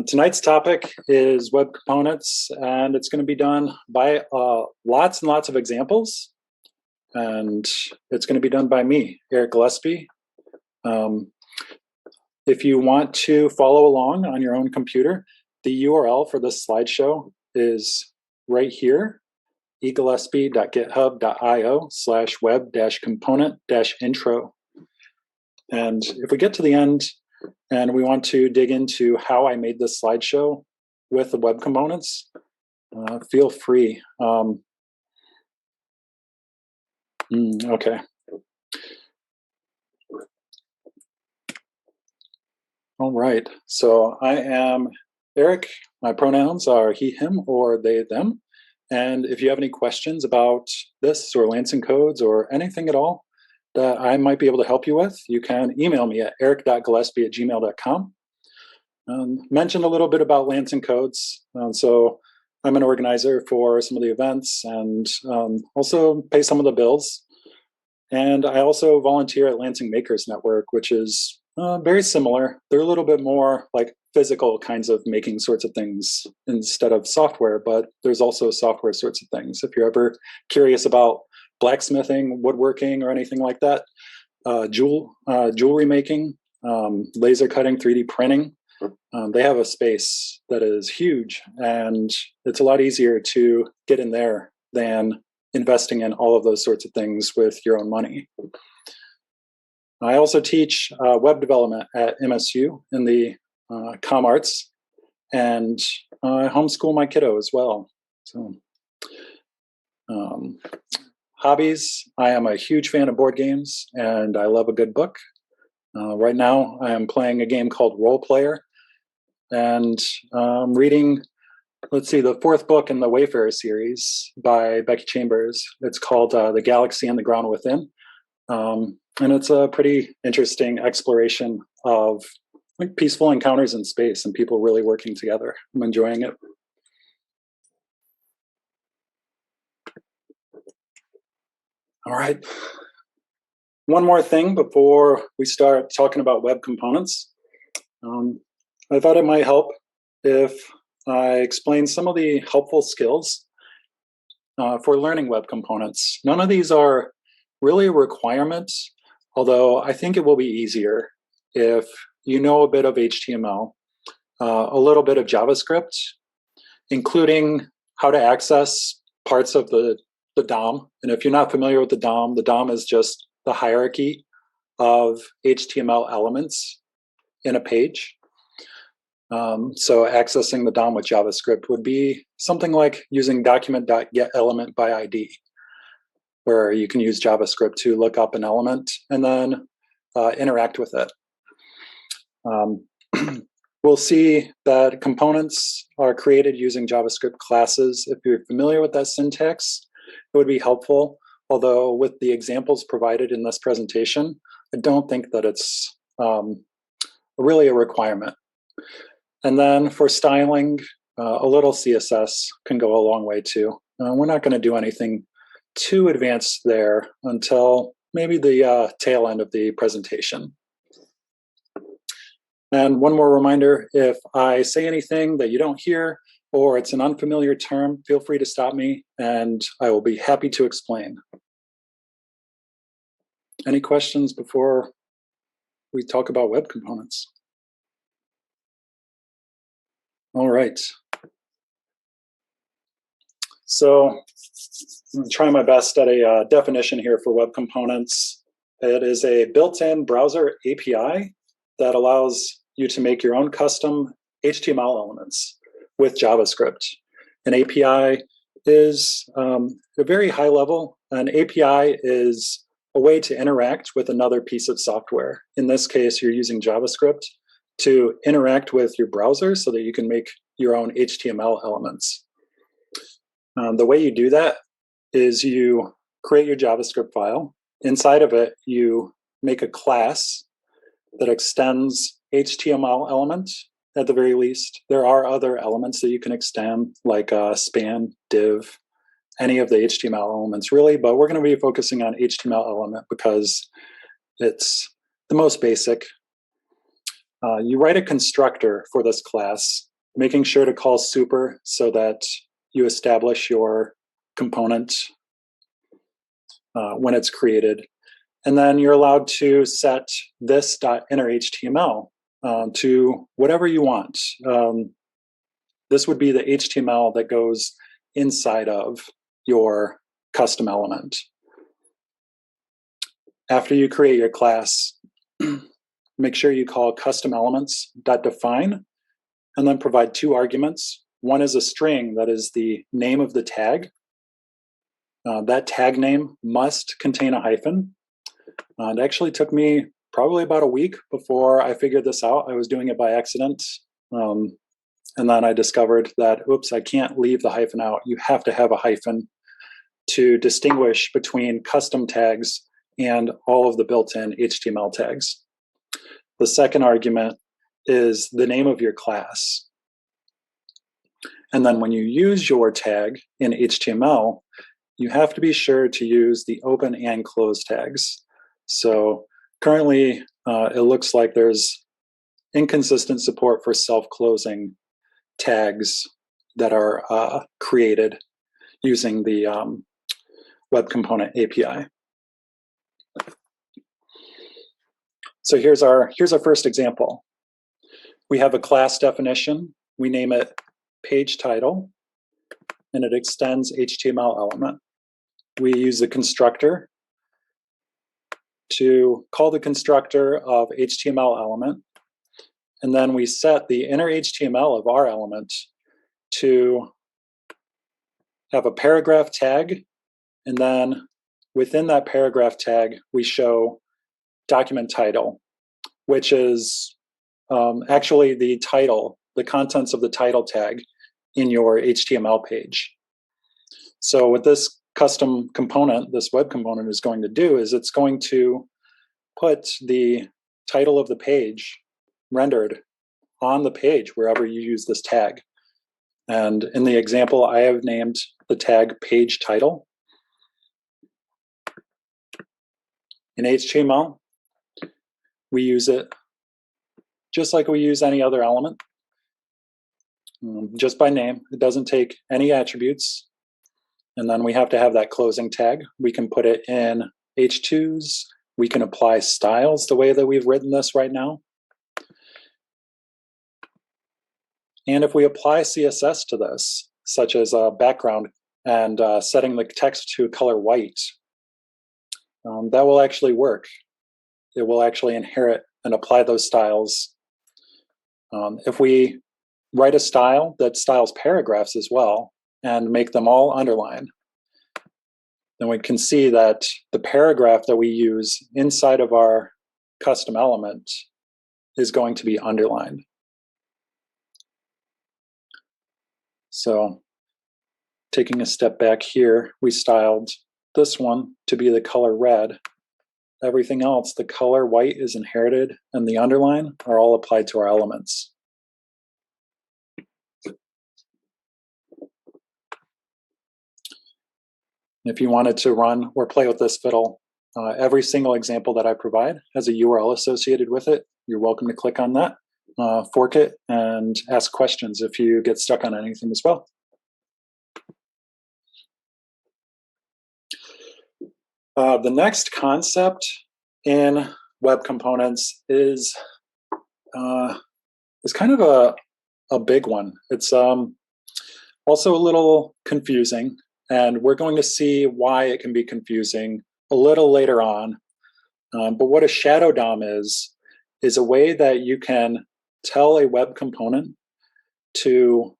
Tonight's topic is web components, and it's going to be done by lots and lots of examples. And it's going to be done by me, Erik Gillespie. If you want to follow along on your own computer, the URL for this slideshow is right here, egillespie.github.io/web-component-intro. And if we get to the end and we want to dig into how I made this slideshow with the web components, feel free. Okay. All right, so I am Erik. My pronouns are he, him, or they, them. And if you have any questions about this or Lansing codes or anything at all that I might be able to help you with, you can email me at erik.gillespie@gmail.com. Mention a little bit about Lansing codes. So I'm an organizer for some of the events and also pay some of the bills. And I also volunteer at Lansing Makers Network, which is very similar. They're a little bit more like physical kinds of making sorts of things instead of software, but there's also software sorts of things. If you're ever curious about blacksmithing, woodworking, or anything like that, jewelry making, laser cutting, 3D printing, they have a space that is huge, and it's a lot easier to get in there than investing in all of those sorts of things with your own money. I also teach web development at MSU in the Com Arts, and I homeschool my kiddo as well. So, hobbies, I am a huge fan of board games, and I love a good book. Right now, I am playing a game called Role Player, and reading, let's see, the fourth book in the Wayfarer series by Becky Chambers. It's called The Galaxy and the Ground Within. And it's a pretty interesting exploration of like peaceful encounters in space and people really working together. I'm enjoying it. All right. One more thing before we start talking about web components. I thought it might help if I explain some of the helpful skills for learning web components. None of these are really requirements, although I think it will be easier if you know a bit of HTML, a little bit of JavaScript, including how to access parts of the DOM. And if you're not familiar with the DOM is just the hierarchy of HTML elements in a page. So accessing the DOM with JavaScript would be something like using document.getElementById, where you can use JavaScript to look up an element and then interact with it. We'll see that components are created using JavaScript classes. If you're familiar with that syntax, it would be helpful. Although with the examples provided in this presentation, I don't think that it's really a requirement. And then for styling, a little CSS can go a long way too. We're not going to do anything too advanced there until maybe the tail end of the presentation. And one more reminder, if I say anything that you don't hear or it's an unfamiliar term, feel free to stop me and I will be happy to explain. Any questions before we talk about web components? All right. So I'm going to try my best at a definition here for web components. It is a built-in browser API that allows you to make your own custom HTML elements with JavaScript. An API is a very high level. An API is a way to interact with another piece of software. In this case, you're using JavaScript to interact with your browser so that you can make your own HTML elements. The way you do that is you create your JavaScript file. Inside of it, you make a class that extends HTML elements at the very least. There are other elements that you can extend, like span, div, any of the HTML elements really, but we're going to be focusing on HTML element because it's the most basic. you write a constructor for this class, making sure to call super so that you establish your component when it's created. And then you're allowed to set this.innerHTML to whatever you want. This would be the HTML that goes inside of your custom element. After you create your class, make sure you call custom elements.define and then provide two arguments. One is a string that is the name of the tag. That tag name must contain a hyphen. It actually took me probably about a week before I figured this out. I was doing it by accident. And then I discovered that, oops, I can't leave the hyphen out. You have to have a hyphen to distinguish between custom tags and all of the built-in HTML tags. The second argument is the name of your class. And then when you use your tag in HTML, you have to be sure to use the open and close tags. So currently, it looks like there's inconsistent support for self-closing tags that are created using the Web Component API. So here's our first example. We have a class definition. We name it page title, and it extends HTML element. We use the constructor to call the constructor of HTML element, and then we set the inner HTML of our element to have a paragraph tag, and then within that paragraph tag, we show document title, which is actually the title, the contents of the title tag in your HTML page. So what this custom component, this web component is going to do is it's going to put the title of the page rendered on the page wherever you use this tag. And in the example, I have named the tag page title. In HTML, we use it just like we use any other element, just by name. It doesn't take any attributes. And then we have to have that closing tag. We can put it in H2s. We can apply styles the way that we've written this right now. And if we apply CSS to this, such as a background and setting the text to color white, that will actually work. It will actually inherit and apply those styles. If we write a style that styles paragraphs as well and make them all underline, then we can see that the paragraph that we use inside of our custom element is going to be underlined. So taking a step back here, we styled this one to be the color red. Everything else, the color white is inherited, and the underline are all applied to our elements. If you wanted to run or play with this fiddle, every single example that I provide has a URL associated with it. You're welcome to click on that, fork it, and ask questions if you get stuck on anything as well. The next concept in web components is kind of a big one. It's also a little confusing, and we're going to see why it can be confusing a little later on. But what a shadow DOM is a way that you can tell a web component to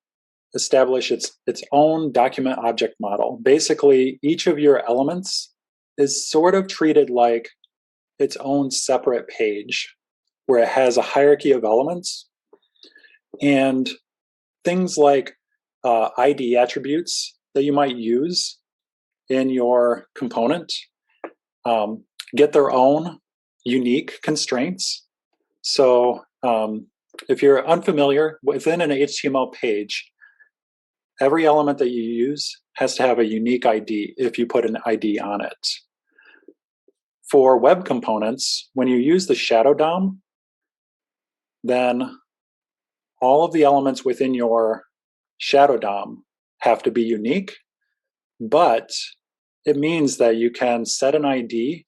establish its own document object model. Basically, each of your elements is sort of treated like its own separate page where it has a hierarchy of elements, and things like ID attributes that you might use in your component get their own unique constraints. So if you're unfamiliar, within an HTML page, every element that you use has to have a unique ID if you put an ID on it. For web components, when you use the shadow DOM, then all of the elements within your shadow DOM have to be unique, but it means that you can set an ID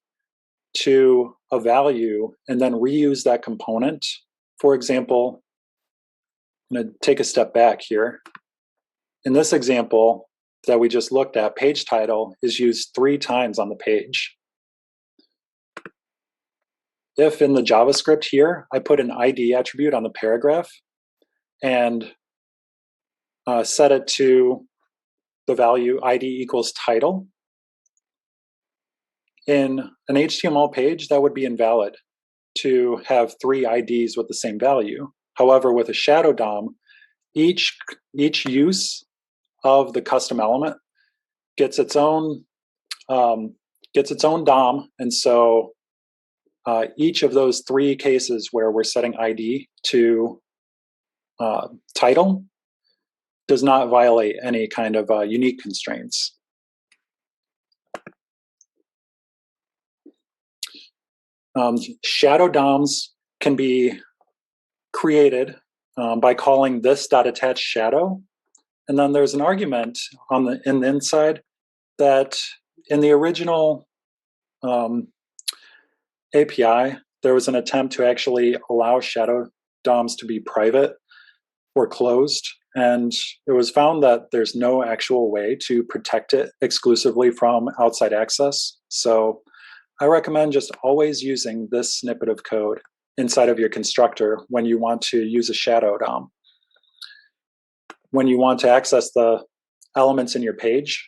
to a value and then reuse that component. For example, I'm going to take a step back here. In this example that we just looked at, page title is used 3 times on the page. If in the JavaScript here, I put an ID attribute on the paragraph and set it to the value ID equals title, in an HTML page, that would be invalid to have 3 IDs with the same value. However, with a shadow DOM, each use of the custom element gets its own DOM, and so each of those 3 cases where we're setting ID to title does not violate any kind of unique constraints. Shadow DOMs can be created by calling this.attach shadow, and then there's an argument in the inside that in the original API, there was an attempt to actually allow shadow DOMs to be private or closed, and it was found that there's no actual way to protect it exclusively from outside access. So I recommend just always using this snippet of code inside of your constructor when you want to use a shadow DOM. When you want to access the elements in your page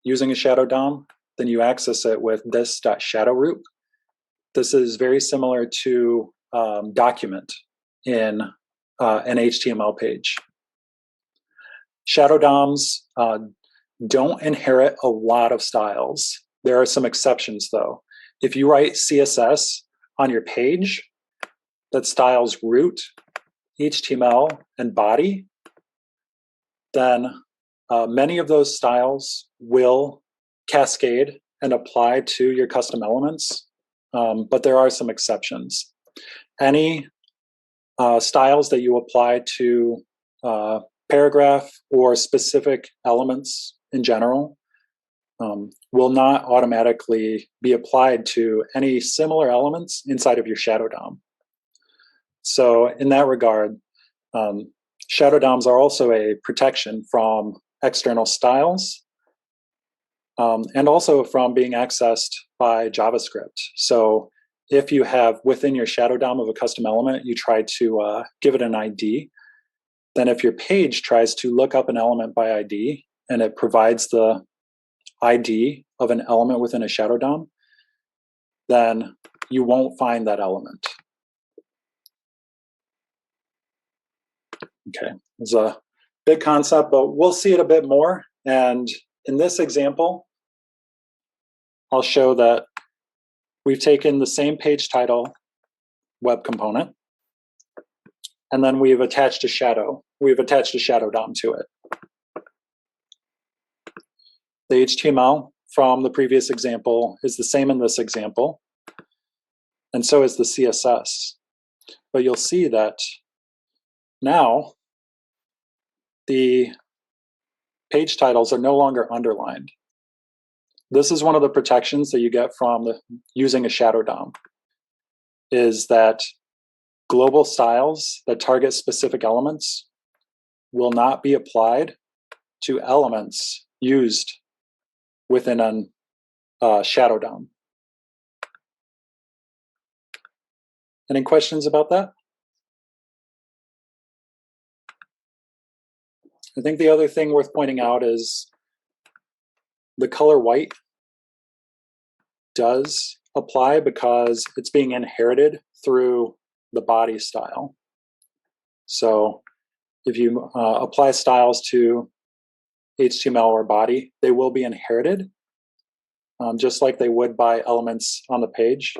using a shadow DOM, then you access it with this.shadowRoot. This is very similar to document in an HTML page. Shadow DOMs don't inherit a lot of styles. There are some exceptions though. If you write CSS on your page that styles root, HTML, and body, then many of those styles will cascade and apply to your custom elements, but there are some exceptions. Any styles that you apply to paragraph or specific elements in general will not automatically be applied to any similar elements inside of your shadow DOM. So in that regard, shadow DOMs are also a protection from external styles and also from being accessed by JavaScript. So if you have within your shadow DOM of a custom element, you try to give it an ID, then if your page tries to look up an element by ID and it provides the ID of an element within a shadow DOM, then you won't find that element. Okay, it's a big concept, but we'll see it a bit more. And in this example, I'll show that we've taken the same page title web component, and then we've attached a shadow. We've attached a shadow DOM to it. The HTML from the previous example is the same in this example, and so is the CSS. But you'll see that now the page titles are no longer underlined. This is one of the protections that you get from using a shadow DOM, is that global styles that target specific elements will not be applied to elements used within a shadow DOM. Any questions about that? I think the other thing worth pointing out is the color white does apply because it's being inherited through the body style. So if you apply styles to HTML or body, they will be inherited just like they would by elements on the page.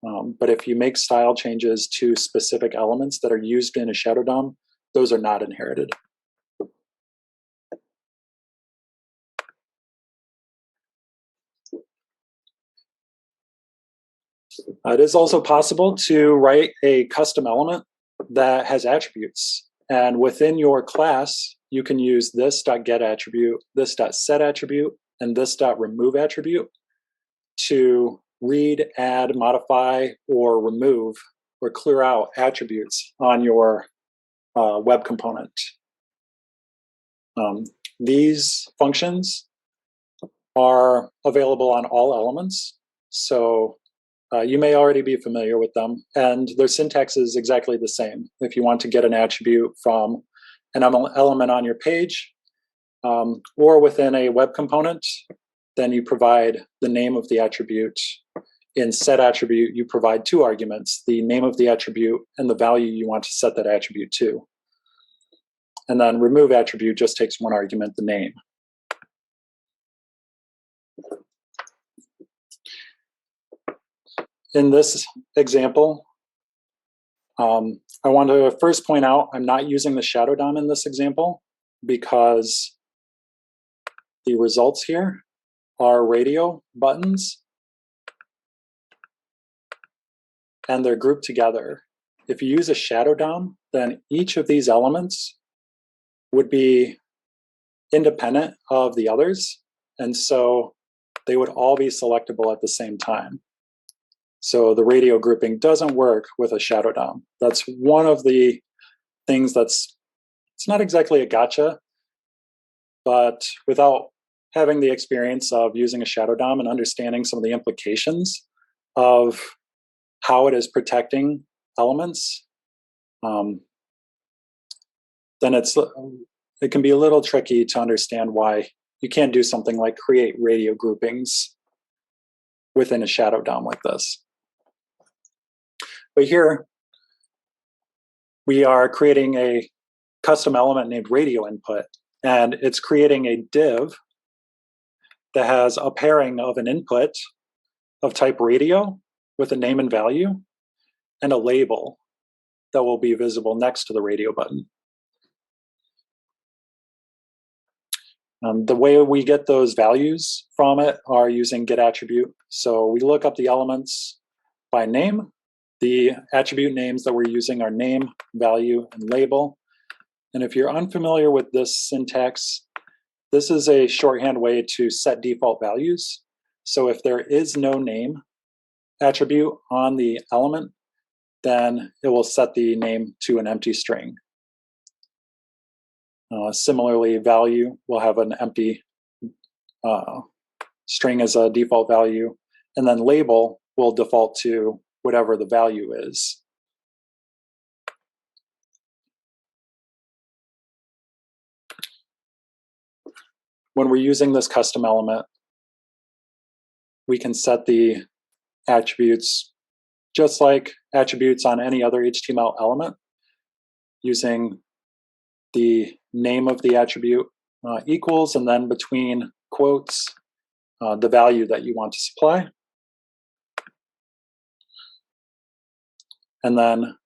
But if you make style changes to specific elements that are used in a shadow DOM, those are not inherited. It is also possible to write a custom element that has attributes. And within your class, you can use this.get attribute, this.set attribute, and this.remove attribute to read, add, modify, or remove or clear out attributes on your web component. These functions are available on all elements, so you may already be familiar with them, and their syntax is exactly the same. If you want to get an attribute from an element on your page or within a web component, then you provide the name of the attribute. In set attribute, you provide two arguments, the name of the attribute and the value you want to set that attribute to. And then remove attribute just takes one argument, the name. In this example, I want to first point out I'm not using the shadow DOM in this example because the results here are radio buttons and they're grouped together. If you use a shadow DOM, then each of these elements would be independent of the others, and so they would all be selectable at the same time. So the radio grouping doesn't work with a shadow DOM. That's one of the things it's not exactly a gotcha, but without having the experience of using a shadow DOM and understanding some of the implications of how it is protecting elements, then it can be a little tricky to understand why you can't do something like create radio groupings within a shadow DOM like this. But here, we are creating a custom element named radio input, and it's creating a div that has a pairing of an input of type radio with a name and value and a label that will be visible next to the radio button. The way we get those values from it are using get attribute. So we look up the elements by name. The attribute names that we're using are name, value, and label. And if you're unfamiliar with this syntax, this is a shorthand way to set default values. So if there is no name attribute on the element, then it will set the name to an empty string. Similarly, value will have an empty string as a default value, and then label will default to whatever the value is. When we're using this custom element, we can set the attributes just like attributes on any other HTML element, using the name of the attribute equals, and then between quotes, the value that you want to supply. And then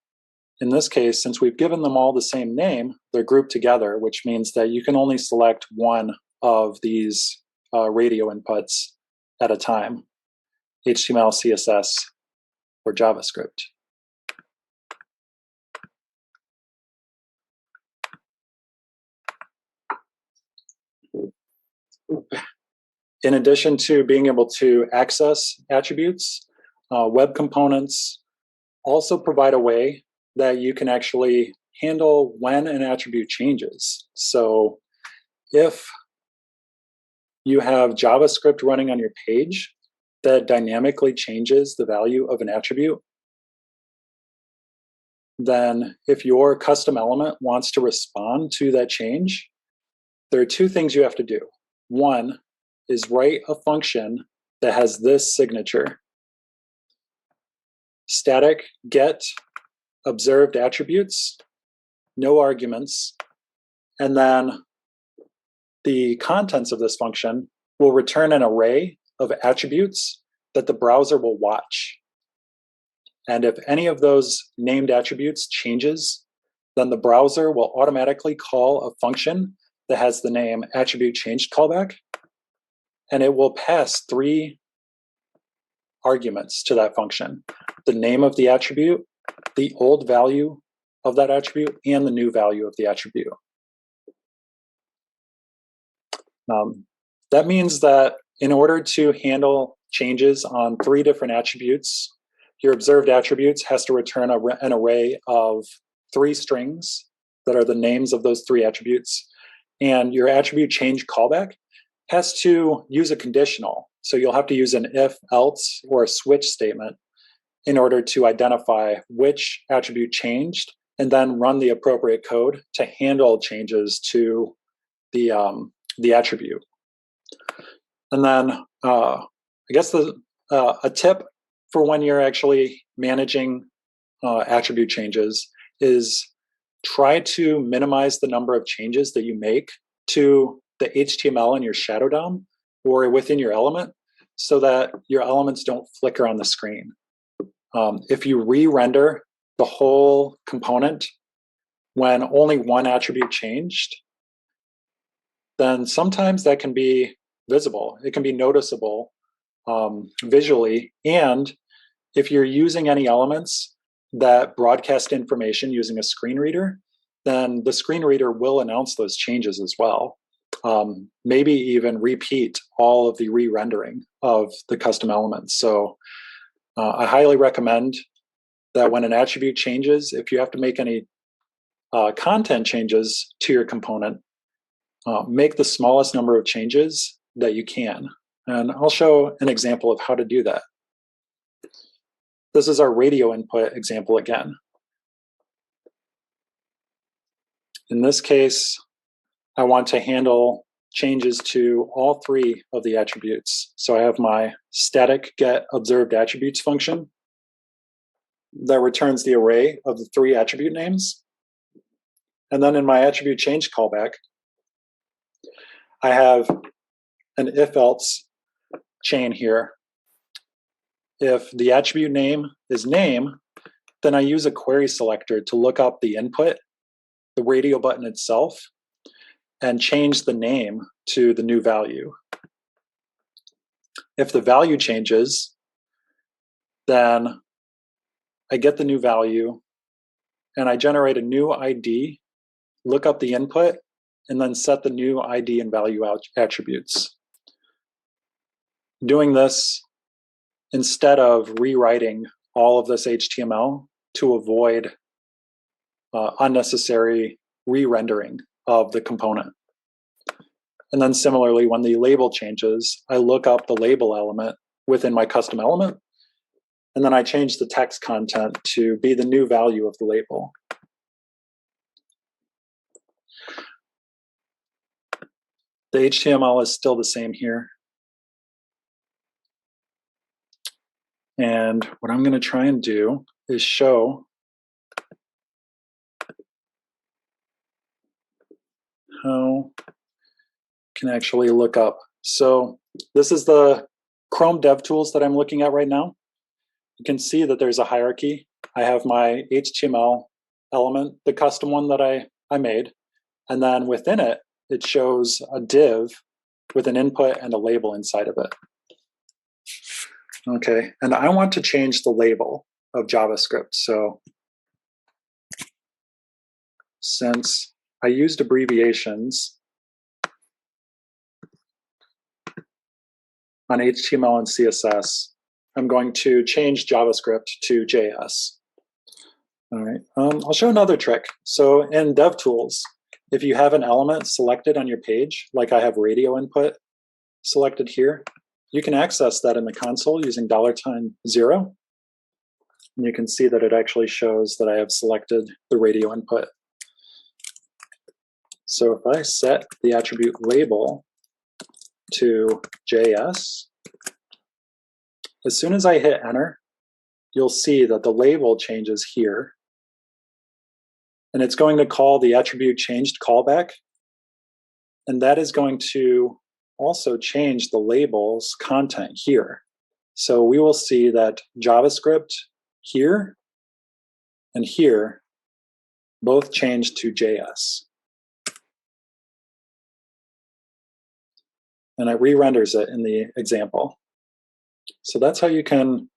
in this case, since we've given them all the same name, they're grouped together, which means that you can only select one of these radio inputs at a time, HTML, CSS, or JavaScript. In addition to being able to access attributes, web components also provide a way that you can actually handle when an attribute changes. So if you have JavaScript running on your page that dynamically changes the value of an attribute, then if your custom element wants to respond to that change, there are two things you have to do. One is write a function that has this signature: static get observed attributes, no arguments, and then the contents of this function will return an array of attributes that the browser will watch. And if any of those named attributes changes, then the browser will automatically call a function that has the name attribute changed callback, and it will pass 3 arguments to that function: the name of the attribute, the old value of that attribute and the new value of the attribute. That means that in order to handle changes on 3 different attributes, your observed attributes has to return an array of 3 strings that are the names of those 3 attributes. And your attribute change callback has to use a conditional. So you'll have to use an if, else, or a switch statement in order to identify which attribute changed and then run the appropriate code to handle changes to the attribute. And then I guess a tip for when you're actually managing attribute changes is try to minimize the number of changes that you make to the HTML in your shadow DOM or within your element so that your elements don't flicker on the screen. If you re-render the whole component when only one attribute changed, then sometimes that can be visible. It can be noticeable visually. And if you're using any elements that broadcast information using a screen reader, then the screen reader will announce those changes as well. Maybe even repeat all of the re-rendering of the custom elements. So I highly recommend that when an attribute changes, if you have to make any content changes to your component, make the smallest number of changes that you can. And I'll show an example of how to do that. This is our radio input example again. In this case, I want to handle changes to all 3 of the attributes. So I have my static get observed attributes function that returns the array of the 3 attribute names. And then in my attribute change callback, I have an if-else chain here. If the attribute name is name, then I use a query selector to look up the input, the radio button itself, and change the name to the new value. If the value changes, then I get the new value and I generate a new ID, look up the input, and then set the new ID and value attributes. Doing this instead of rewriting all of this HTML to avoid unnecessary re-rendering of the component. And then similarly, when the label changes, I look up the label element within my custom element, and then I change the text content to be the new value of the label. The HTML is still the same here. And what I'm going to try and do is show how I can actually look up. So this is the Chrome DevTools that I'm looking at right now. You can see that there's a hierarchy. I have my HTML element, the custom one that I made, and then within it, it shows a div with an input and a label inside of it. Okay, and I want to change the label of JavaScript. So since I used abbreviations on HTML and CSS, I'm going to change JavaScript to JS. All right, I'll show another trick. So in DevTools, if you have an element selected on your page, like I have radio input selected here, you can access that in the console using $0. And you can see that it actually shows that I have selected the radio input. So if I set the attribute label to JS, as soon as I hit enter, you'll see that the label changes here. And it's going to call the attribute changed callback. And that is going to also change the label's content here. So we will see that JavaScript here and here both change to JS. And it re-renders it in the example. So that's how you can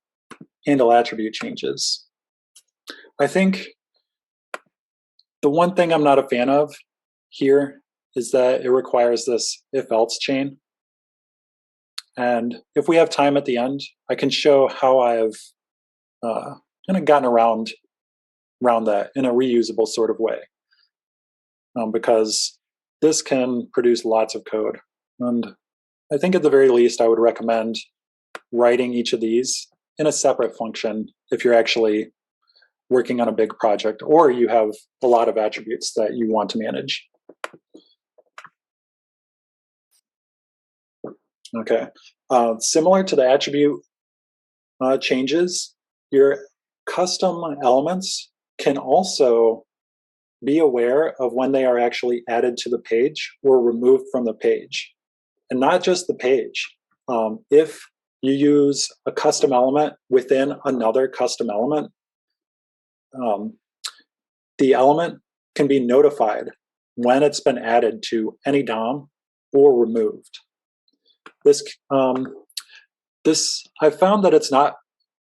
handle attribute changes. I think The one thing I'm not a fan of here is that it requires this if-else chain. And if we have time at the end, I can show how I have kind of gotten around that in a reusable sort of way, because this can produce lots of code. And I think at the very least, I would recommend writing each of these in a separate function if you're actually working on a big project or you have a lot of attributes that you want to manage. Okay, similar to the attribute changes, your custom elements can also be aware of when they are actually added to the page or removed from the page. And not just the page. If you use a custom element within another custom element, the element can be notified when it's been added to any DOM or removed. I've found that it's not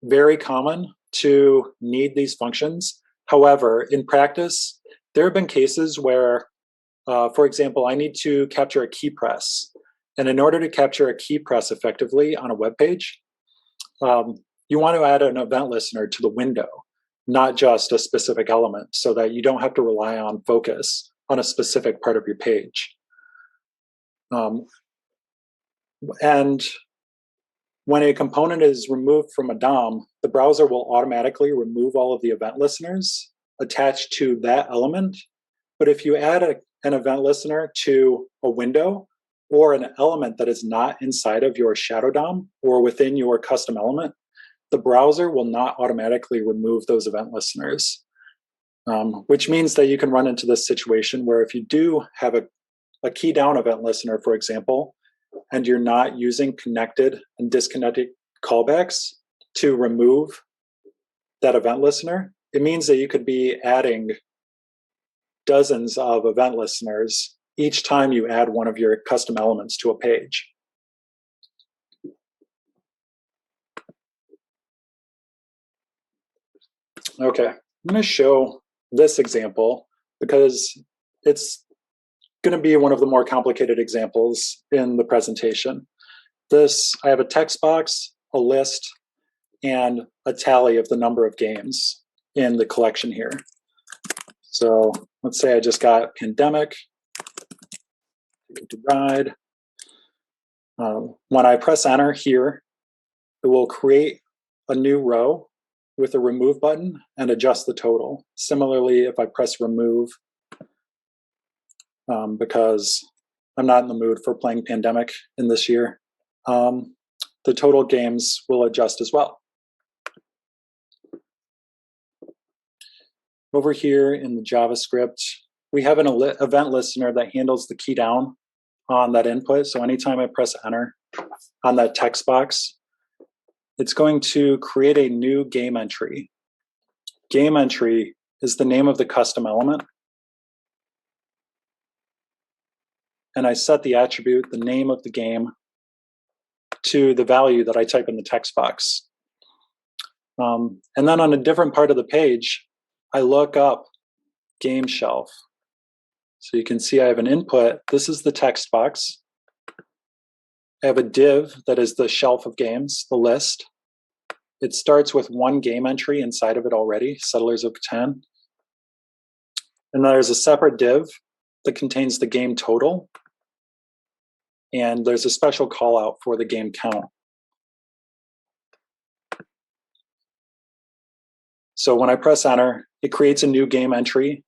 very common to need these functions. However, in practice, there have been cases where, for example, I need to capture a key press. And in order to capture a key press effectively on a web page, you want to add an event listener to the window, not just a specific element, so that you don't have to rely on focus on a specific part of your page. And when a component is removed from a DOM, the browser will automatically remove all of the event listeners attached to that element. But if you add an event listener to a window or an element that is not inside of your shadow DOM or within your custom element, the browser will not automatically remove those event listeners, which means that you can run into this situation where if you do have a key down event listener, for example, and you're not using connected and disconnected callbacks to remove that event listener, it means that you could be adding dozens of event listeners each time you add one of your custom elements to a page. Okay, I'm going to show this example because it's going to be one of the more complicated examples in the presentation. I have a text box, a list, and a tally of the number of games in the collection here. So let's say I just got Pandemic, Ticket to Ride. When I press enter here, it will create a new row with a remove button and adjust the total. Similarly, if I press remove, because I'm not in the mood for playing Pandemic in this year, the total games will adjust as well. Over here in the JavaScript, we have an event listener that handles the key down on that input. So anytime I press enter on that text box, it's going to create a new game entry. Game entry is the name of the custom element. And I set the attribute, the name of the game, to the value that I type in the text box. And then on a different part of the page, I look up game shelf. So you can see I have an input. This is the text box. I have a div that is the shelf of games, the list. It starts with one game entry inside of it already, Settlers of Catan. And there's a separate div that contains the game total. And there's a special call out for the game count. So when I press enter, it creates a new game entry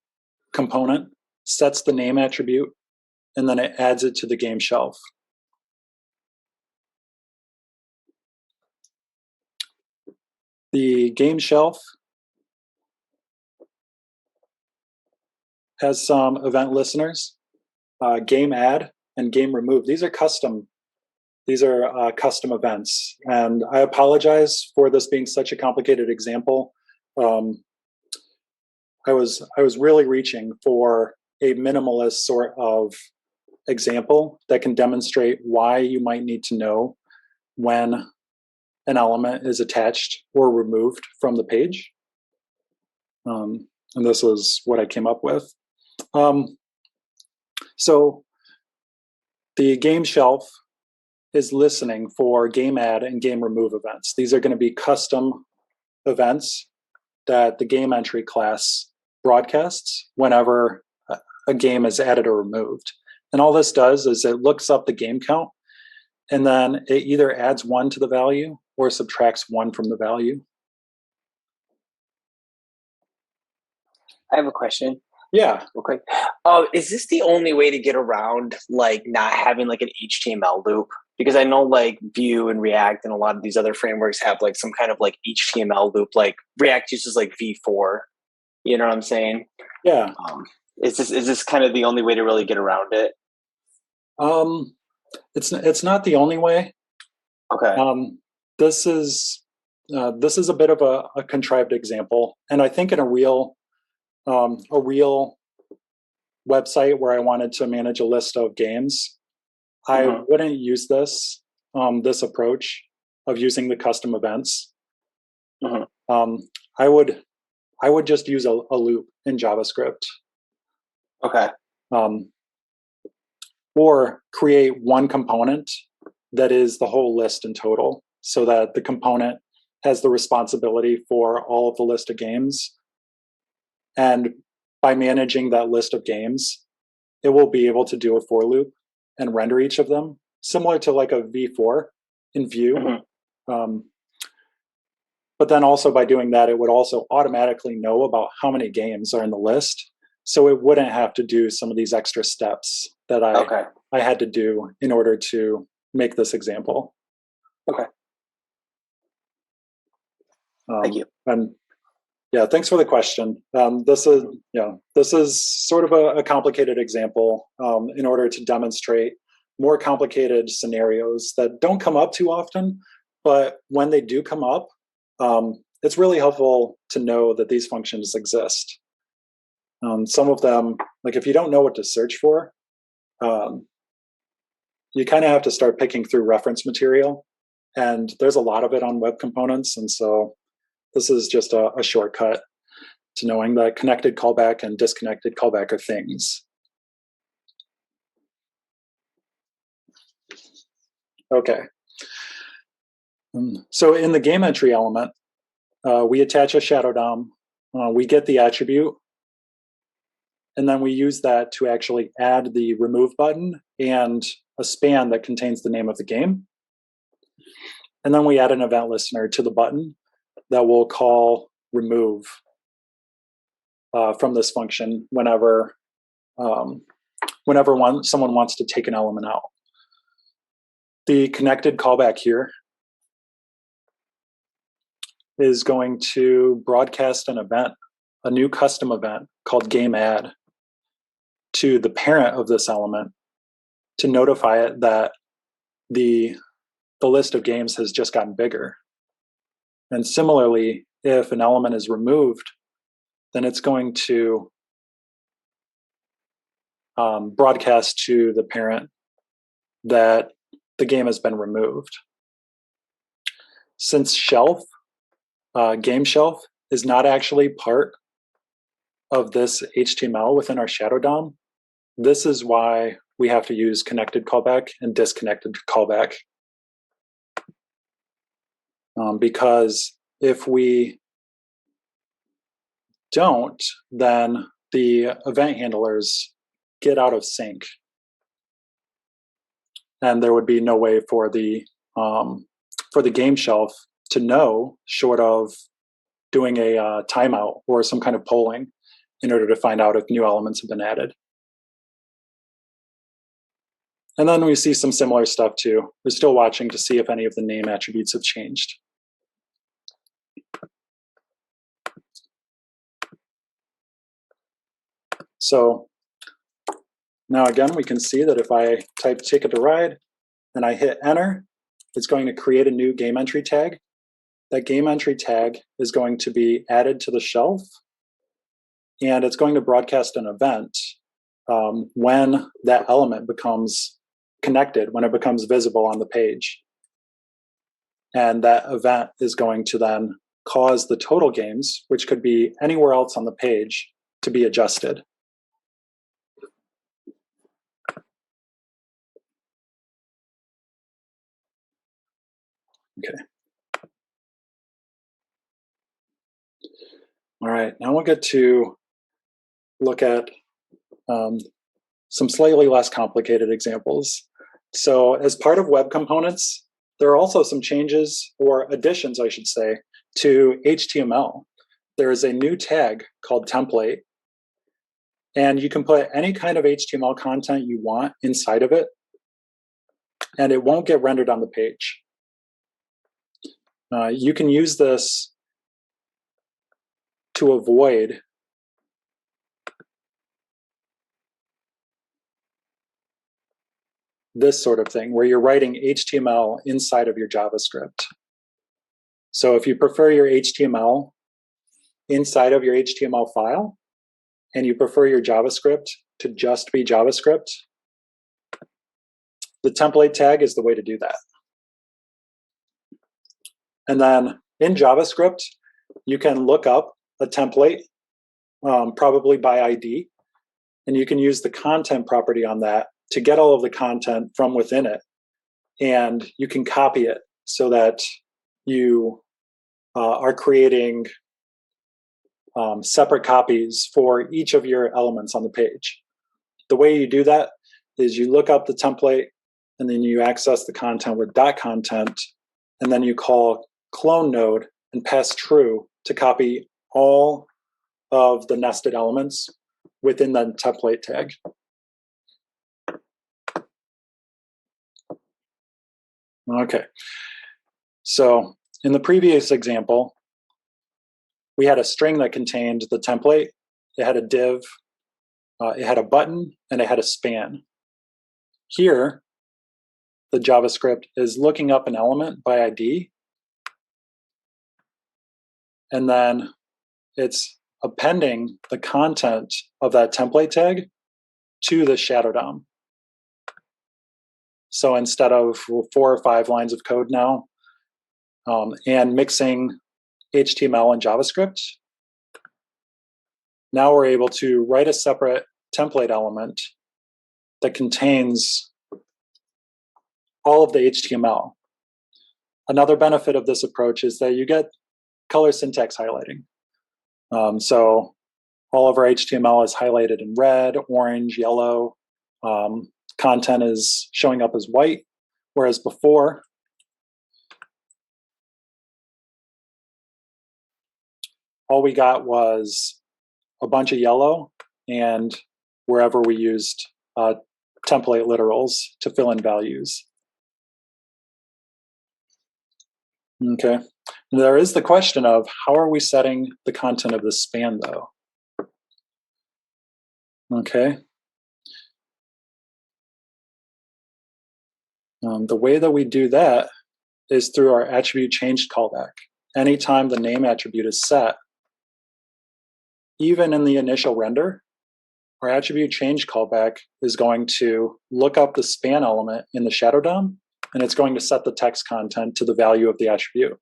component, sets the name attribute, and then it adds it to the game shelf. The game shelf has some event listeners, game add and game remove. These are custom events. And I apologize for this being such a complicated example. I was really reaching for a minimalist sort of example that can demonstrate why you might need to know when an element is attached or removed from the page. And this was what I came up with. So the game shelf is listening for game add and game remove events. These are going to be custom events that the game entry class broadcasts whenever a game is added or removed. And all this does is it looks up the game count, and then it either adds 1 to the value or subtracts 1 from the value. I have a question. Yeah. Okay. Is this the only way to get around like not having like an HTML loop? Because I know like Vue and React and a lot of these other frameworks have like some kind of like HTML loop. Like React uses like V4. You know what I'm saying? Yeah. Is this kind of the only way to really get around it? It's not the only way. Okay. This is a bit of a contrived example, and I think in a real website where I wanted to manage a list of games, I wouldn't use this approach of using the custom events. I would just use a loop in JavaScript. Okay. Or create one component that is the whole list in total, so that the component has the responsibility for all of the list of games. And by managing that list of games, it will be able to do a for loop and render each of them, similar to like a V4 in Vue. But then also by doing that, it would also automatically know about how many games are in the list. So it wouldn't have to do some of these extra steps that I had to do in order to make this example. Okay. Thank you. And yeah, thanks for the question. This is sort of a complicated example in order to demonstrate more complicated scenarios that don't come up too often, but when they do come up, it's really helpful to know that these functions exist. Some of them, like if you don't know what to search for, you kind of have to start picking through reference material, and there's a lot of it on web components, and so this is just a shortcut to knowing that connected callback and disconnected callback are things. Okay. So in the game entry element, we attach a shadow DOM, we get the attribute, and then we use that to actually add the remove button and a span that contains the name of the game. And then we add an event listener to the button that will call remove from this function whenever someone wants to take an element out. The connected callback here is going to broadcast an event, a new custom event called game add, to the parent of this element to notify it that the list of games has just gotten bigger. And similarly, if an element is removed, then it's going to broadcast to the parent that the game has been removed. Since shelf, game shelf, is not actually part of this HTML within our shadow DOM, this is why we have to use connected callback and disconnected callback. Because if we don't, then the event handlers get out of sync, and there would be no way for the game shelf to know, short of doing a timeout or some kind of polling, in order to find out if new elements have been added. And then we see some similar stuff too. We're still watching to see if any of the name attributes have changed. So now again, we can see that if I type ticket to ride and I hit enter, it's going to create a new game entry tag. That game entry tag is going to be added to the shelf, and it's going to broadcast an event when that element becomes connected, when it becomes visible on the page. And that event is going to then cause the total games, which could be anywhere else on the page, to be adjusted. Okay. All right, now we'll get to look at some slightly less complicated examples. So as part of web components, there are also some changes, or additions, I should say, to HTML. There is a new tag called template, and you can put any kind of HTML content you want inside of it, and it won't get rendered on the page. You can use this to avoid this sort of thing, where you're writing HTML inside of your JavaScript. So if you prefer your HTML inside of your HTML file, and you prefer your JavaScript to just be JavaScript, the template tag is the way to do that. And then in JavaScript, you can look up a template, probably by ID, and you can use the content property on that to get all of the content from within it. And you can copy it so that you are creating separate copies for each of your elements on the page. The way you do that is you look up the template, and then you access the content with .content, and then you call clone node and pass true to copy all of the nested elements within the template tag. Okay, so in the previous example, we had a string that contained the template. It had a div, it had a button, and it had a span. Here, the JavaScript is looking up an element by ID, and then it's appending the content of that template tag to the shadow DOM. So instead of 4 or 5 lines of code now, and mixing HTML and JavaScript, now we're able to write a separate template element that contains all of the HTML. Another benefit of this approach is that you get color syntax highlighting. So all of our HTML is highlighted in red, orange, yellow. Content is showing up as white, whereas before, all we got was a bunch of yellow, and wherever we used template literals to fill in values. Okay, there is the question of how are we setting the content of the span, though? Okay. The way that we do that is through our attribute changed callback. Anytime the name attribute is set, even in the initial render, our attribute change callback is going to look up the span element in the shadow DOM, and it's going to set the text content to the value of the attribute.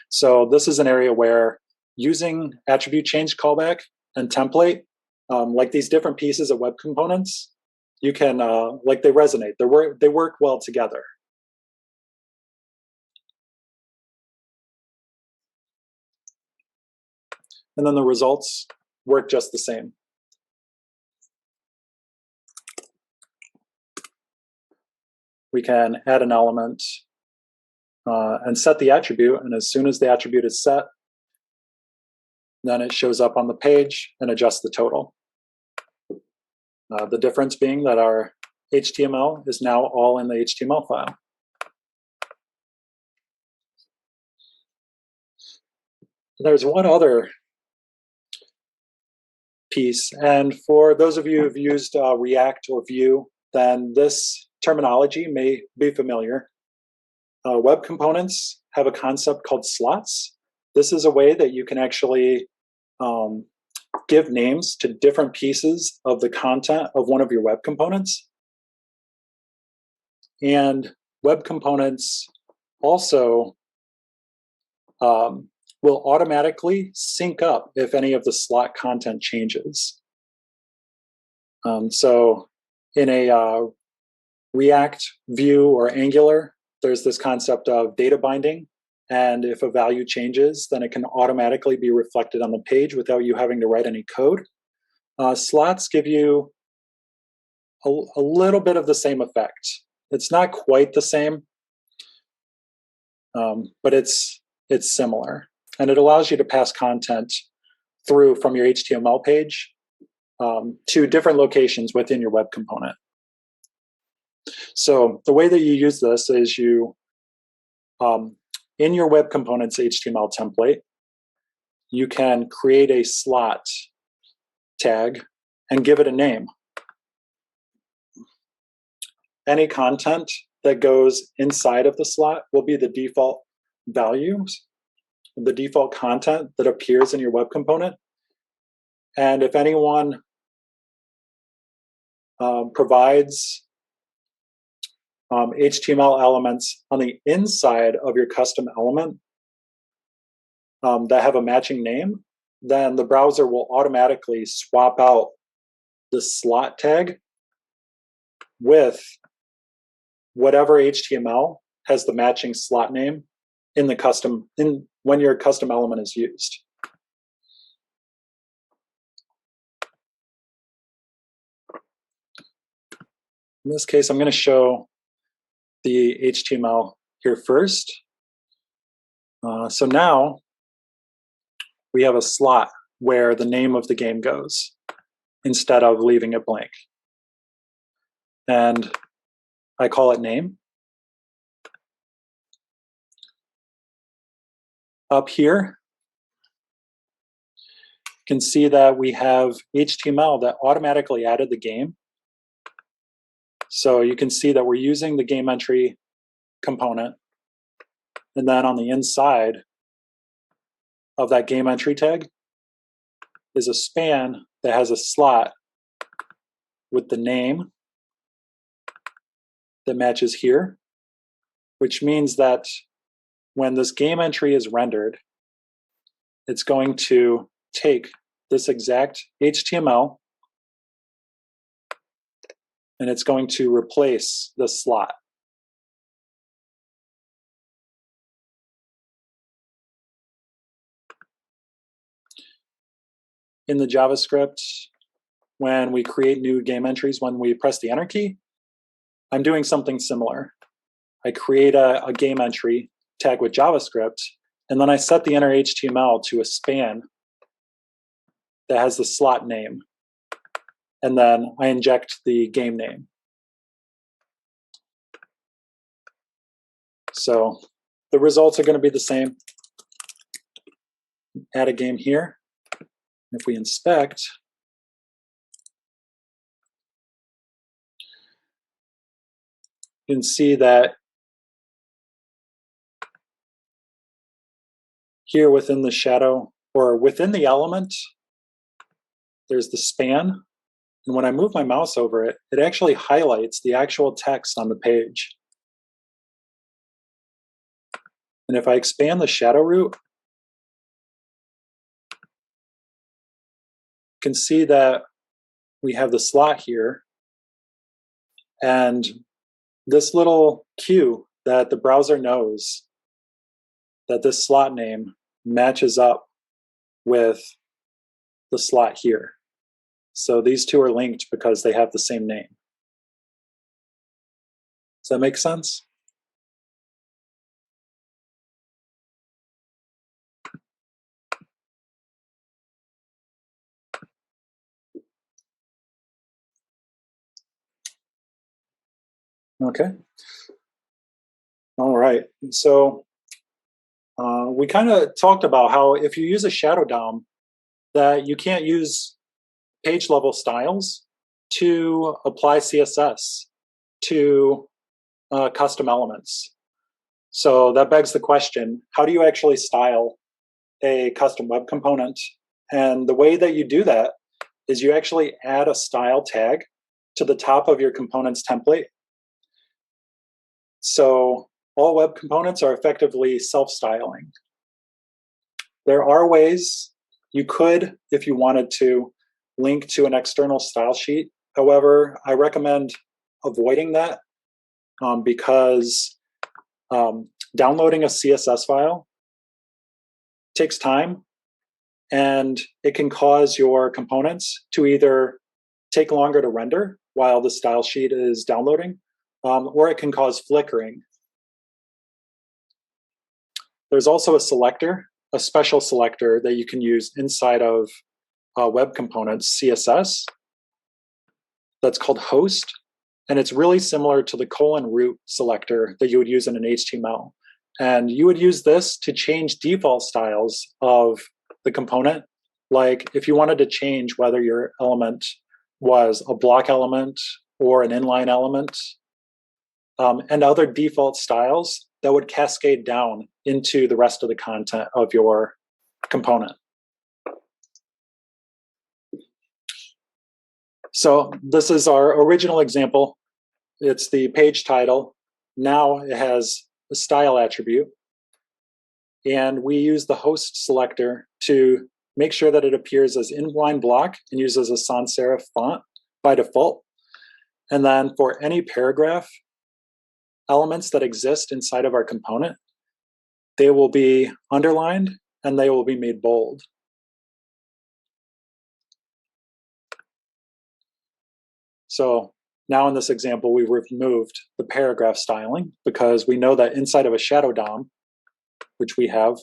So this is an area where using attribute change callback and template, like these different pieces of web components, you can, like they resonate, they work well together. And then the results work just the same. We can add an element and set the attribute, and as soon as the attribute is set, then it shows up on the page and adjusts the total. The difference being that our HTML is now all in the HTML file. There's one other piece, and for those of you who've used React or Vue, then this terminology may be familiar. Web components have a concept called slots. This is a way that you can actually give names to different pieces of the content of one of your web components. And web components also will automatically sync up if any of the slot content changes. So in a React, Vue, or Angular there's this concept of data binding. And if a value changes, then it can automatically be reflected on the page without you having to write any code. Slots give you a little bit of the same effect. It's not quite the same, but it's similar. And it allows you to pass content through from your HTML page to different locations within your web component. So the way that you use this is you, in your web component's HTML template, you can create a slot tag and give it a name. Any content that goes inside of the slot will be the default values, the default content that appears in your web component. And if anyone provides HTML elements on the inside of your custom element that have a matching name, then the browser will automatically swap out the slot tag with whatever HTML has the matching slot name in the when your custom element is used. In this case, I'm going to show the HTML here first. So now we have a slot where the name of the game goes instead of leaving it blank. And I call it name. Up here, you can see that we have HTML that automatically added the game. So you can see that we're using the game entry component. And then on the inside of that game entry tag is a span that has a slot with the name that matches here, which means that when this game entry is rendered, it's going to take this exact HTML and it's going to replace the slot. In the JavaScript, when we create new game entries, when we press the Enter key, I'm doing something similar. I create a game entry tag with JavaScript, and then I set the inner HTML to a span that has the slot name. And then I inject the game name. So the results are going to be the same. Add a game here. If we inspect, you can see that here within the shadow, or within the element, there's the span. And when I move my mouse over it, it actually highlights the actual text on the page. And if I expand the shadow root, you can see that we have the slot here. And this little cue that the browser knows that this slot name matches up with the slot here. So these two are linked because they have the same name. Does that make sense? Okay. All right. So we kind of talked about how if you use a shadow DOM, that you can't use page level styles to apply CSS to custom elements. So that begs the question, how do you actually style a custom web component? And the way that you do that is you actually add a style tag to the top of your component's template. So all web components are effectively self-styling. There are ways you could, if you wanted to, link to an external style sheet. However, I recommend avoiding that because Downloading a CSS file takes time, and it can cause your components to either take longer to render while the style sheet is downloading, or it can cause flickering. There's also a selector, a special selector that you can use inside of web components CSS that's called host, and it's really similar to the :root selector that you would use in an HTML. And you would use this to change default styles of the component. Like if you wanted to change whether your element was a block element or an inline element, and other default styles that would cascade down into the rest of the content of your component. So this is our original example. It's the page title. Now it has a style attribute. And we use the host selector to make sure that it appears as inline block and uses a sans serif font by default. And then for any paragraph elements that exist inside of our component, they will be underlined and they will be made bold. So now in this example, we've removed the paragraph styling because we know that inside of a shadow DOM, which we have,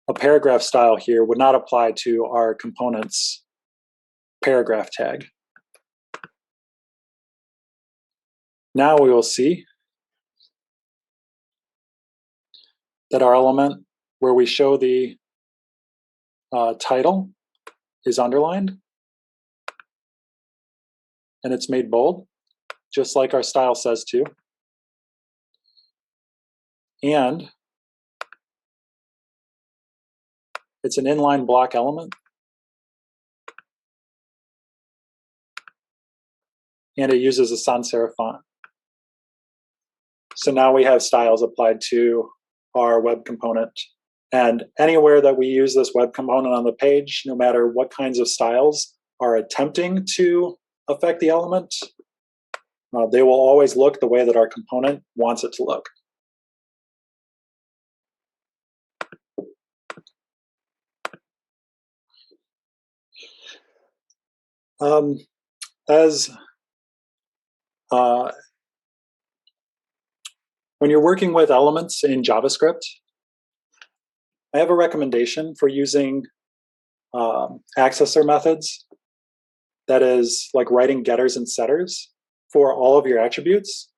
a paragraph style here would not apply to our component's paragraph tag. Now we will see that our element where we show the title is underlined and it's made bold, just like our style says to. And it's an inline block element. And it uses a sans serif font. So now we have styles applied to our web component. And anywhere that we use this web component on the page, no matter what kinds of styles are attempting to affect the element, they will always look the way that our component wants it to look. When you're working with elements in JavaScript, I have a recommendation for using accessor methods. That is like writing getters and setters for all of your attributes,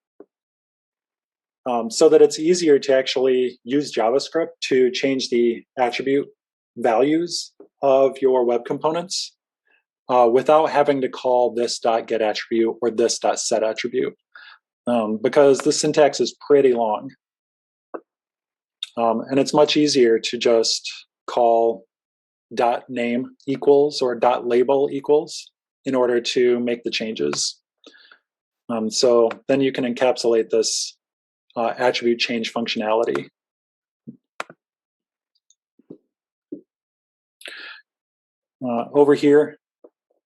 so that it's easier to actually use JavaScript to change the attribute values of your web components without having to call this.getAttribute or this.setAttribute, because the syntax is pretty long. And it's much easier to just call .name equals or .label equals in order to make the changes. So then you can encapsulate this attribute change functionality. Over here,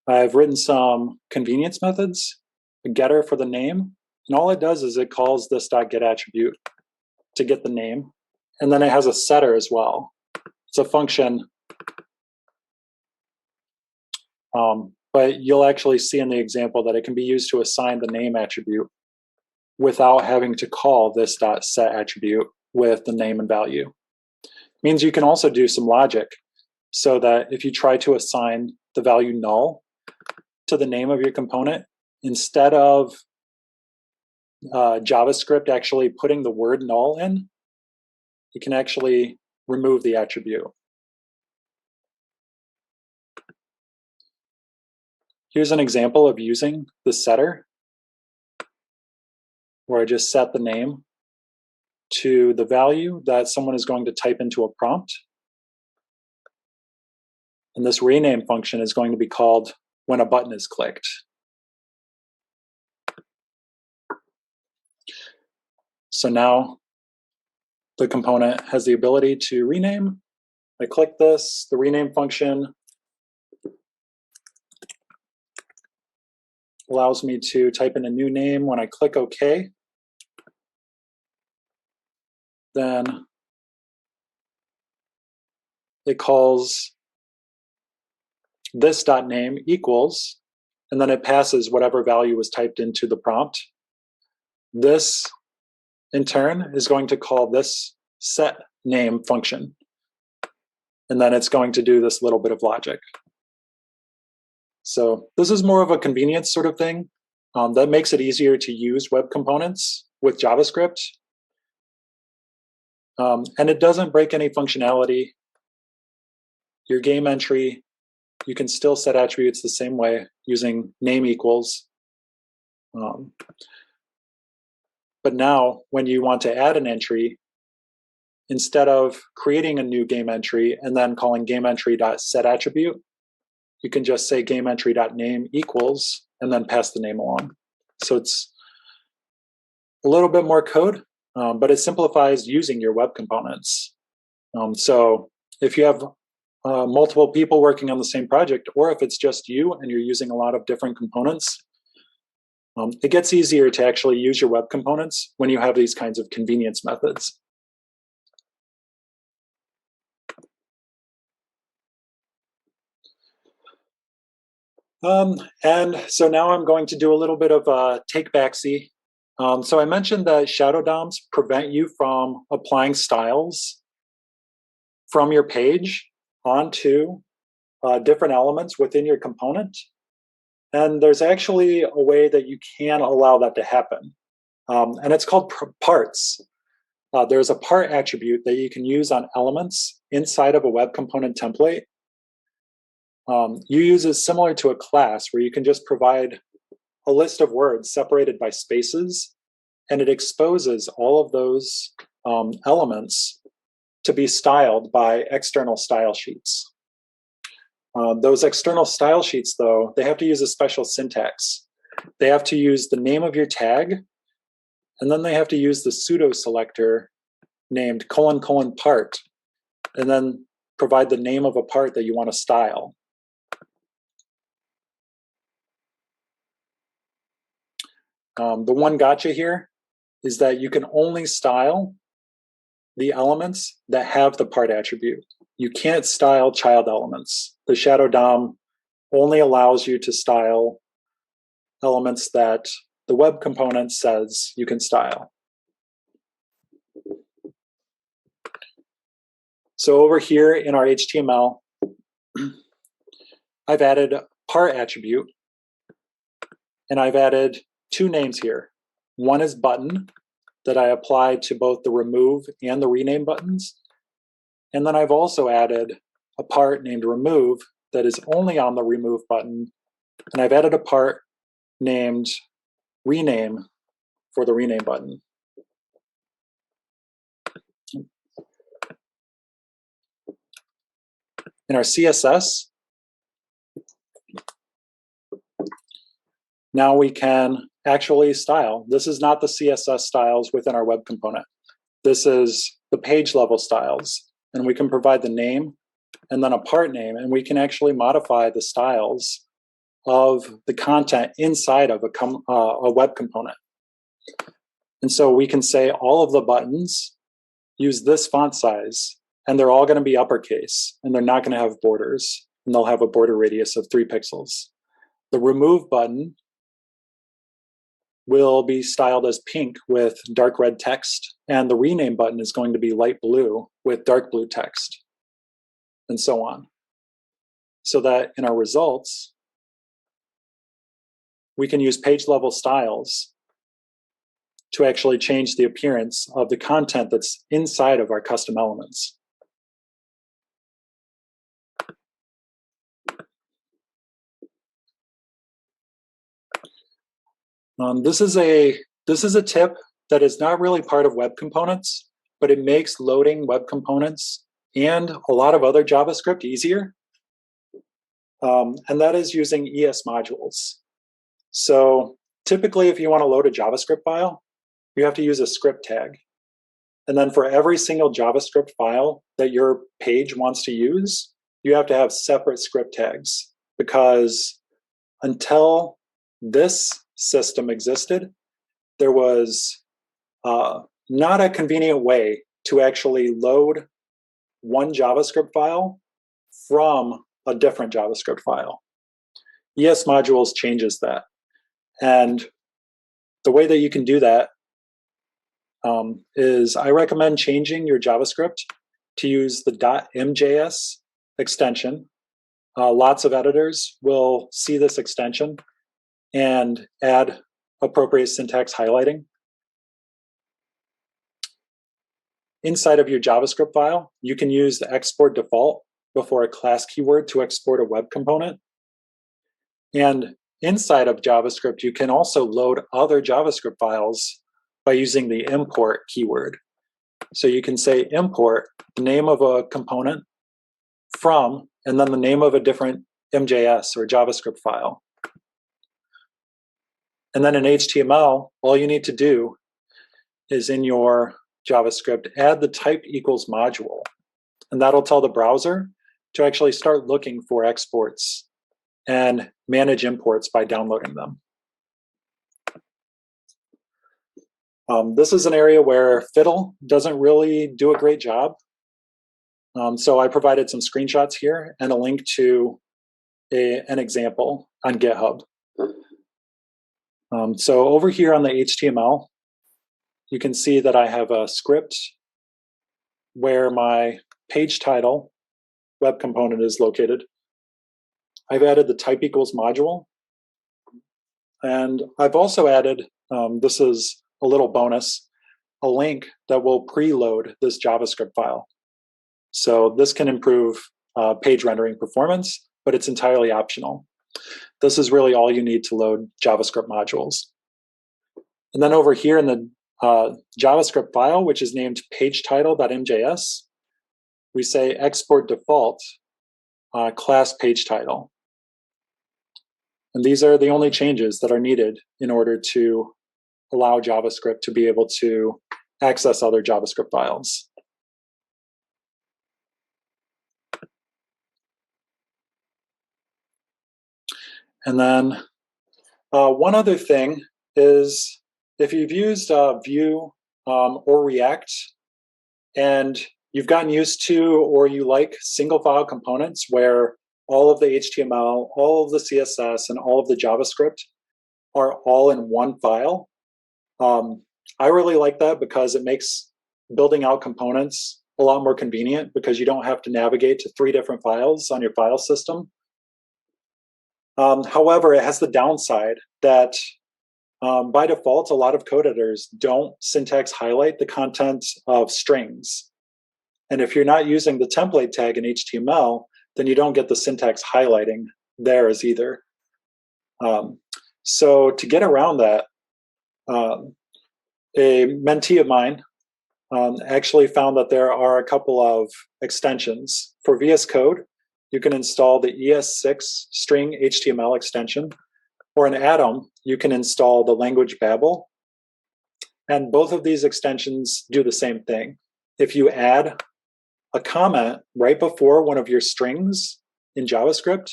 I've written some convenience methods, a getter for the name, and all it does is it calls this.getAttribute to get the name, and then it has a setter as well. It's a function, but you'll actually see in the example that it can be used to assign the name attribute without having to call this.setAttribute with the name and value. It means you can also do some logic so that if you try to assign the value null to the name of your component, instead of JavaScript actually putting the word null in, you can actually remove the attribute. Here's an example of using the setter, where I just set the name to the value that someone is going to type into a prompt. And this rename function is going to be called when a button is clicked. So now the component has the ability to rename. I click this, the rename function allows me to type in a new name. When I click OK, then it calls this dot name equals, and then it passes whatever value was typed into the prompt. This, in turn, is going to call this set name function. And then it's going to do this little bit of logic. So this is more of a convenience sort of thing. That makes it easier to use web components with JavaScript. And it doesn't break any functionality. Your game entry, you can still set attributes the same way using name equals. But now when you want to add an entry, instead of creating a new game entry and then calling gameEntry.setAttribute, you can just say gameEntry.name equals and then pass the name along. So it's a little bit more code, but it simplifies using your web components. So if you have multiple people working on the same project, or if it's just you and you're using a lot of different components, it gets easier to actually use your web components when you have these kinds of convenience methods. And so now I'm going to do a little bit of a take backsy. So I mentioned that shadow DOMs prevent you from applying styles from your page onto different elements within your component. And there's actually a way that you can allow that to happen. And it's called parts. There's a part attribute that you can use on elements inside of a web component template. You use it similar to a class where you can just provide a list of words separated by spaces, and it exposes all of those elements to be styled by external style sheets. Those external style sheets, though, they have to use a special syntax. They have to use the name of your tag, and then they have to use the pseudo selector named : part, and then provide the name of a part that you want to style. The one gotcha here is that you can only style the elements that have the part attribute. You can't style child elements. The shadow DOM only allows you to style elements that the web component says you can style. So over here in our HTML, I've added a part attribute, and I've added two names here. One is button that I applied to both the remove and the rename buttons. And then I've also added a part named remove that is only on the remove button. And I've added a part named rename for the rename button. In our CSS, now we can actually style. This is not the CSS styles within our web component. This is the page level styles. And we can provide the name and then a part name, and we can actually modify the styles of the content inside of a web component. And so we can say all of the buttons use this font size, and they're all going to be uppercase, and they're not going to have borders, and they'll have a border radius of 3 pixels. The remove button will be styled as pink with dark red text, and the rename button is going to be light blue with dark blue text, and so on. So that in our results, we can use page level styles to actually change the appearance of the content that's inside of our custom elements. This is a tip that is not really part of web components, but it makes loading web components and a lot of other JavaScript easier. And that is using ES modules. So typically, if you want to load a JavaScript file, you have to use a script tag. And then for every single JavaScript file that your page wants to use, you have to have separate script tags, because until this system existed, there was not a convenient way to actually load one JavaScript file from a different JavaScript file. ES modules changes that. And the way that you can do that is I recommend changing your JavaScript to use the .mjs extension. Lots of editors will see this extension and add appropriate syntax highlighting. Inside of your JavaScript file, you can use the export default before a class keyword to export a web component. And inside of JavaScript, you can also load other JavaScript files by using the import keyword. So you can say import the name of a component from, and then the name of a different MJS or JavaScript file. And then in HTML, all you need to do is in your JavaScript, add the type equals module. And that'll tell the browser to actually start looking for exports and manage imports by downloading them. This is an area where Fiddle doesn't really do a great job. So I provided some screenshots here and a link to an example on GitHub. So over here on the HTML, you can see that I have a script where my page title web component is located. I've added the type equals module. And I've also added, this is a little bonus, a link that will preload this JavaScript file. So this can improve page rendering performance, but it's entirely optional. This is really all you need to load JavaScript modules. And then over here in the JavaScript file, which is named pagetitle.mjs, we say export default class page title. And these are the only changes that are needed in order to allow JavaScript to be able to access other JavaScript files. And then one other thing is if you've used Vue or React and you've gotten used to or you like single file components where all of the HTML, all of the CSS, and all of the JavaScript are all in one file, I really like that because it makes building out components a lot more convenient because you don't have to navigate to 3 different files on your file system. However, it has the downside that by default, a lot of code editors don't syntax highlight the content of strings. And if you're not using the template tag in HTML, then you don't get the syntax highlighting there as either. So to get around that, a mentee of mine actually found that there are a couple of extensions. For VS Code, you can install the ES6 string HTML extension, or in Atom, you can install the language Babel. And both of these extensions do the same thing. If you add a comment right before one of your strings in JavaScript,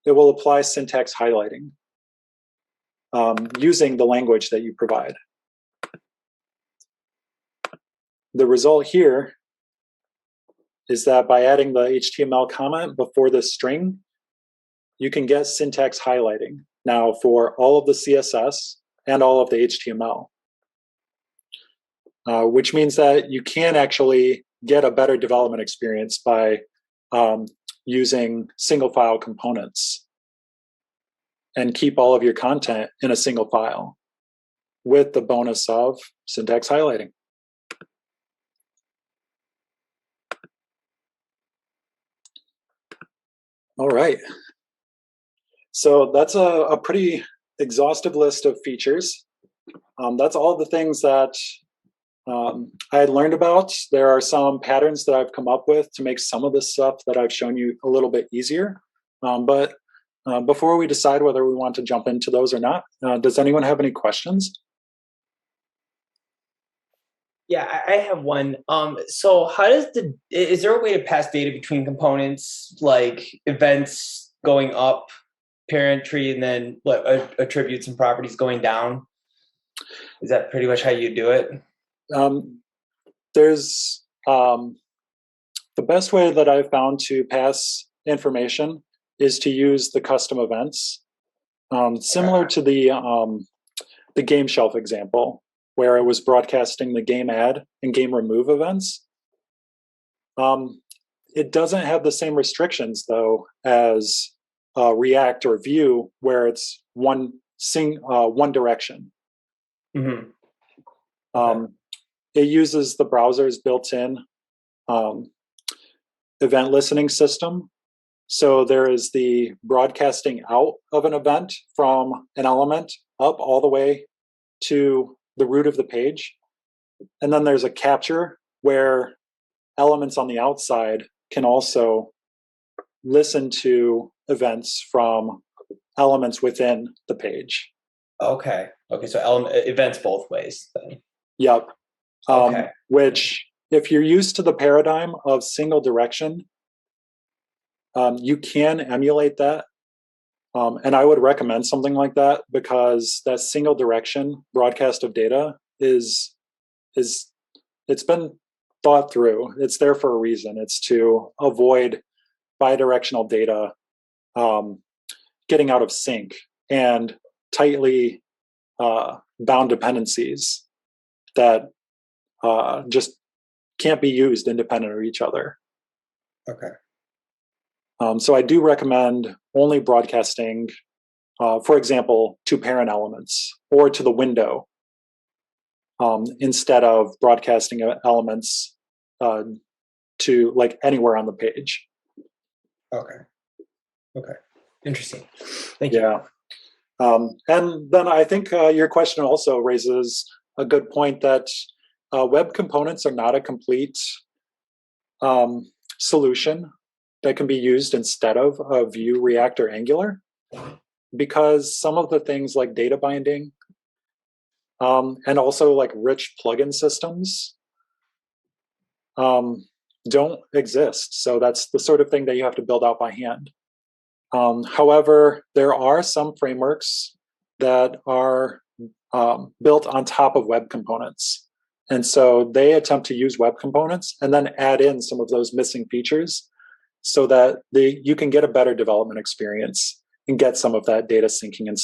it will apply syntax highlighting using the language that you provide. The result here is that by adding the HTML comment before the string, you can get syntax highlighting now for all of the CSS and all of the HTML, which means that you can actually get a better development experience by using single file components and keep all of your content in a single file with the bonus of syntax highlighting. All right. So that's a pretty exhaustive list of features. That's all the things that I had learned about. There are some patterns that I've come up with to make some of this stuff that I've shown you a little bit easier. But before we decide whether we want to jump into those or not, does anyone have any questions? Yeah, I have one. So how does is there a way to pass data between components, like events going up, parent tree, and then what attributes and properties going down? Is that pretty much how you do it? There's The best way that I've found to pass information is to use the custom events, similar to the game shelf example, where I was broadcasting the game add and game remove events. It doesn't have the same restrictions, though, as React or Vue, where it's one direction. Mm-hmm. It uses the browser's built-in event listening system. So there is the broadcasting out of an event from an element up all the way to the root of the page. And then there's a capture where elements on the outside can also listen to events from elements within the page. Okay. So events both ways then. Yep. Okay. Which, if you're used to the paradigm of single direction, you can emulate that. And I would recommend something like that, because that single direction broadcast of data it's been thought through. It's there for a reason. It's to avoid bidirectional data getting out of sync and tightly bound dependencies that just can't be used independent of each other. Okay. So I do recommend only broadcasting, for example, to parent elements or to the window, instead of broadcasting elements to like anywhere on the page. Okay. Interesting. Thank you. Yeah. And then I think your question also raises a good point that web components are not a complete solution that can be used instead of Vue, React, or Angular, because some of the things like data binding and also like rich plugin systems don't exist. So that's the sort of thing that you have to build out by hand. However, there are some frameworks that are built on top of web components. And so they attempt to use web components and then add in some of those missing features so that you can get a better development experience and get some of that data syncing and